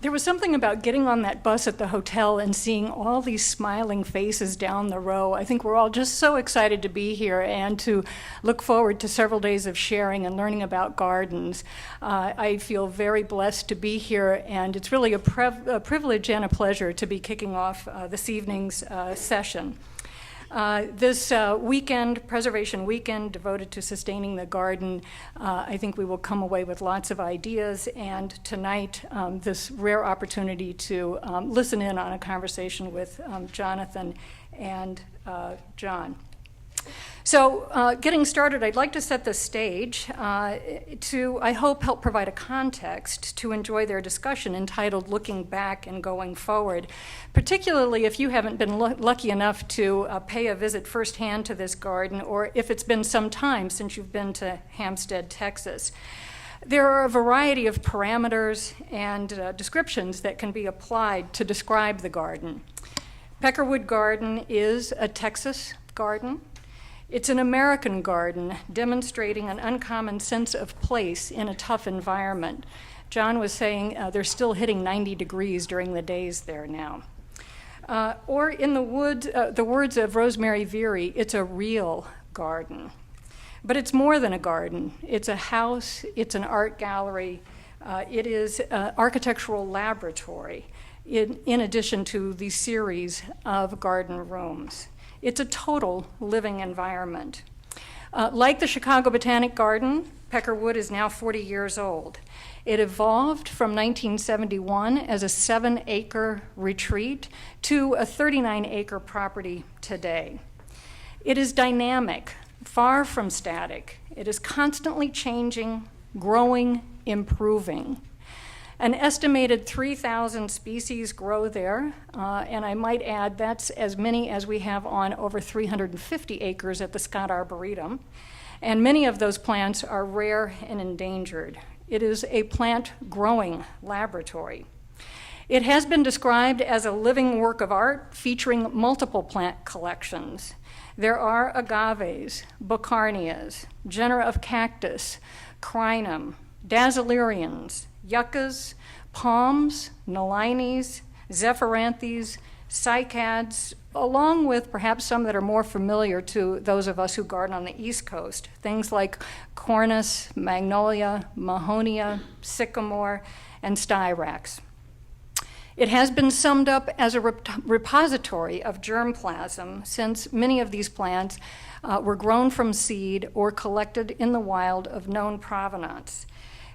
There was something about getting on that bus at the hotel and seeing all these smiling faces down the row. I think we're all just so excited to be here and to look forward to several days of sharing and learning about gardens. I feel very blessed to be here, and it's really a privilege and a pleasure to be kicking off this evening's session. This weekend, Preservation Weekend, devoted to sustaining the garden, I think we will come away with lots of ideas, and tonight, this rare opportunity to listen in on a conversation with Jonathan and John. So getting started, I'd like to set the stage to, I hope, help provide a context to enjoy their discussion entitled Looking Back and Going Forward, particularly if you haven't been lucky enough to pay a visit firsthand to this garden, or if it's been some time since you've been to Hempstead, Texas. There are a variety of parameters and descriptions that can be applied to describe the garden. Peckerwood Garden is a Texas garden. It's an American garden demonstrating an uncommon sense of place in a tough environment. John was saying they're still hitting 90 degrees during the days there now. Or in the words of Rosemary Veary, it's a real garden. But it's more than a garden. It's a house, it's an art gallery, it is an architectural laboratory in addition to the series of garden rooms. It's a total living environment. Like the Chicago Botanic Garden, Peckerwood is now 40 years old. It evolved from 1971 as a 7-acre retreat to a 39-acre property today. It is dynamic, far from static. It is constantly changing, growing, improving. An estimated 3,000 species grow there, and I might add that's as many as we have on over 350 acres at the Scott Arboretum, and many of those plants are rare and endangered. It is a plant-growing laboratory. It has been described as a living work of art featuring multiple plant collections. There are agaves, boccarnias, genera of cactus, crinum, dazzlerians, yuccas, palms, nalines, zephyranthes, cycads, along with perhaps some that are more familiar to those of us who garden on the East Coast, things like cornus, magnolia, mahonia, sycamore, and styrax. It has been summed up as a repository of germplasm, since many of these plants were grown from seed or collected in the wild of known provenance.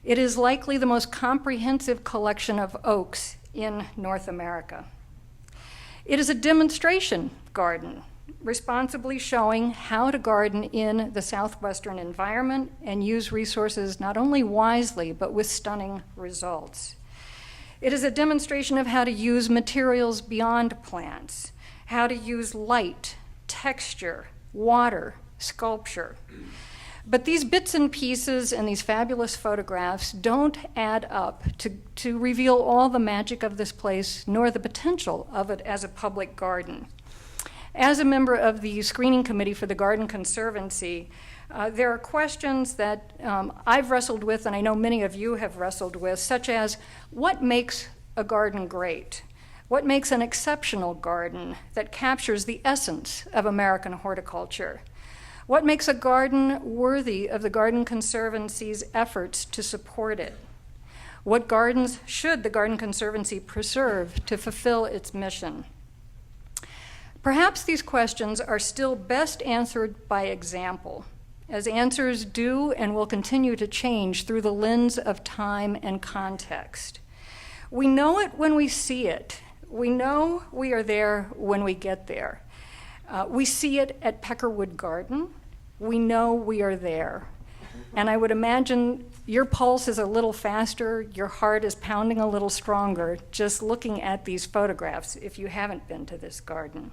It is likely the most comprehensive collection of oaks in North America. It is a demonstration garden, responsibly showing how to garden in the southwestern environment and use resources not only wisely, but with stunning results. It is a demonstration of how to use materials beyond plants, how to use light, texture, water, sculpture. But these bits and pieces and these fabulous photographs don't add up to reveal all the magic of this place, nor the potential of it as a public garden. As a member of the screening committee for the Garden Conservancy, there are questions that I've wrestled with, and I know many of you have wrestled with, such as what makes a garden great? What makes an exceptional garden that captures the essence of American horticulture? What makes a garden worthy of the Garden Conservancy's efforts to support it? What gardens should the Garden Conservancy preserve to fulfill its mission? Perhaps these questions are still best answered by example, as answers do and will continue to change through the lens of time and context. We know it when we see it. We know we are there when we get there. We see it at Peckerwood Garden. We know we are there. And I would imagine your pulse is a little faster, your heart is pounding a little stronger just looking at these photographs if you haven't been to this garden.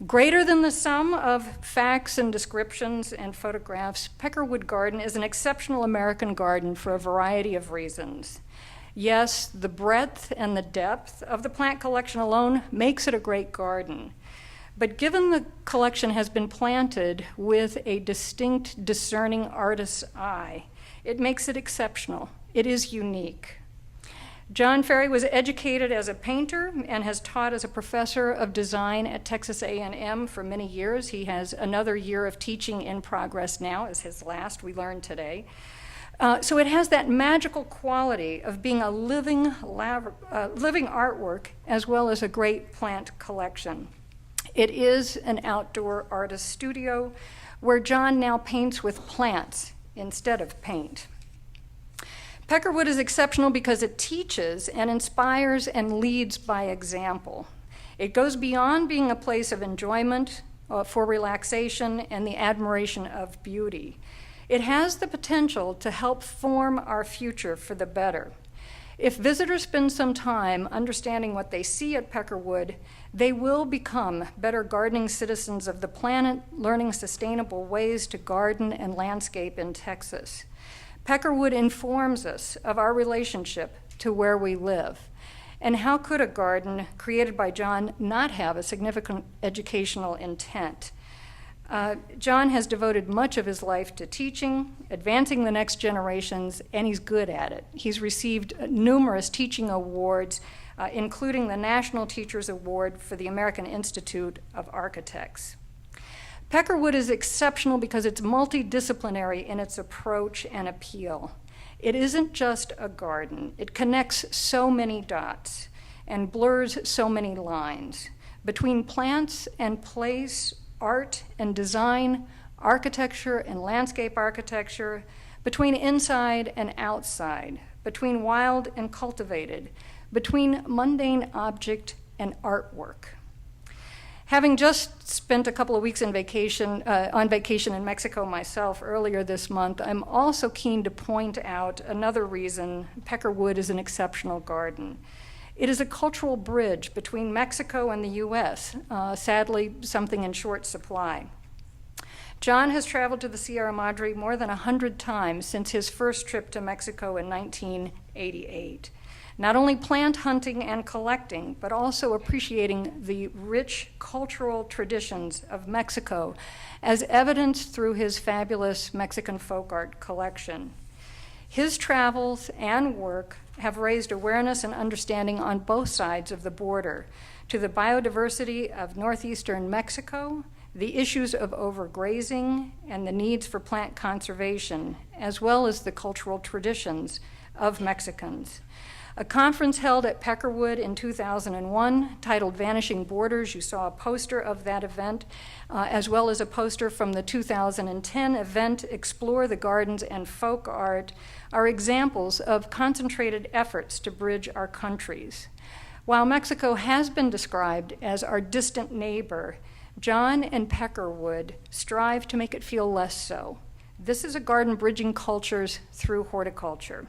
Greater than the sum of facts and descriptions and photographs, Peckerwood Garden is an exceptional American garden for a variety of reasons. Yes, the breadth and the depth of the plant collection alone makes it a great garden. But given the collection has been planted with a distinct, discerning artist's eye, it makes it exceptional. It is unique. John Fairey was educated as a painter and has taught as a professor of design at Texas A&M for many years. He has another year of teaching in progress now, as his last we learned today. So it has that magical quality of being a living artwork as well as a great plant collection. It is an outdoor artist studio where John now paints with plants instead of paint. Peckerwood is exceptional because it teaches and inspires and leads by example. It goes beyond being a place of enjoyment for relaxation and the admiration of beauty. It has the potential to help form our future for the better. If visitors spend some time understanding what they see at Peckerwood, they will become better gardening citizens of the planet, learning sustainable ways to garden and landscape in Texas. Peckerwood informs us of our relationship to where we live. And how could a garden created by John not have a significant educational intent? John has devoted much of his life to teaching, advancing the next generations, and he's good at it. He's received numerous teaching awards, including the National Teachers Award for the American Institute of Architects. Peckerwood is exceptional because it's multidisciplinary in its approach and appeal. It isn't just a garden. It connects so many dots and blurs so many lines between plants and place, art and design, architecture and landscape architecture, between inside and outside, between wild and cultivated, between mundane object and artwork. Having just spent a couple of weeks on vacation in Mexico myself earlier this month, I'm also keen to point out another reason Peckerwood is an exceptional garden. It is a cultural bridge between Mexico and the US, sadly something in short supply. John has traveled to the Sierra Madre more than 100 times since his first trip to Mexico in 1988. Not only plant hunting and collecting, but also appreciating the rich cultural traditions of Mexico, as evidenced through his fabulous Mexican folk art collection. His travels and work have raised awareness and understanding on both sides of the border to the biodiversity of northeastern Mexico, the issues of overgrazing, and the needs for plant conservation, as well as the cultural traditions of Mexicans. A conference held at Peckerwood in 2001 titled Vanishing Borders, you saw a poster of that event, as well as a poster from the 2010 event Explore the Gardens and Folk Art, are examples of concentrated efforts to bridge our countries. While Mexico has been described as our distant neighbor, John and Peckerwood strive to make it feel less so. This is a garden bridging cultures through horticulture.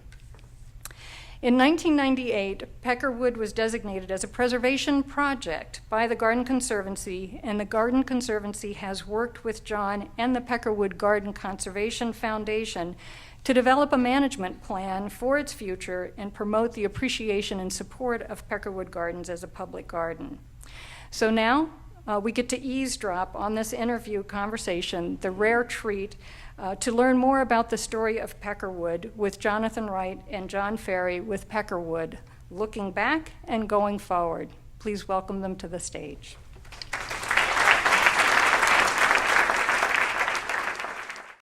In 1998, Peckerwood was designated as a preservation project by the Garden Conservancy, and the Garden Conservancy has worked with John and the Peckerwood Garden Conservation Foundation to develop a management plan for its future and promote the appreciation and support of Peckerwood Gardens as a public garden. So now we get to eavesdrop on this interview conversation, the rare treat to learn more about the story of Peckerwood with Jonathan Wright and John Fairey with Peckerwood, looking back and going forward. Please welcome them to the stage.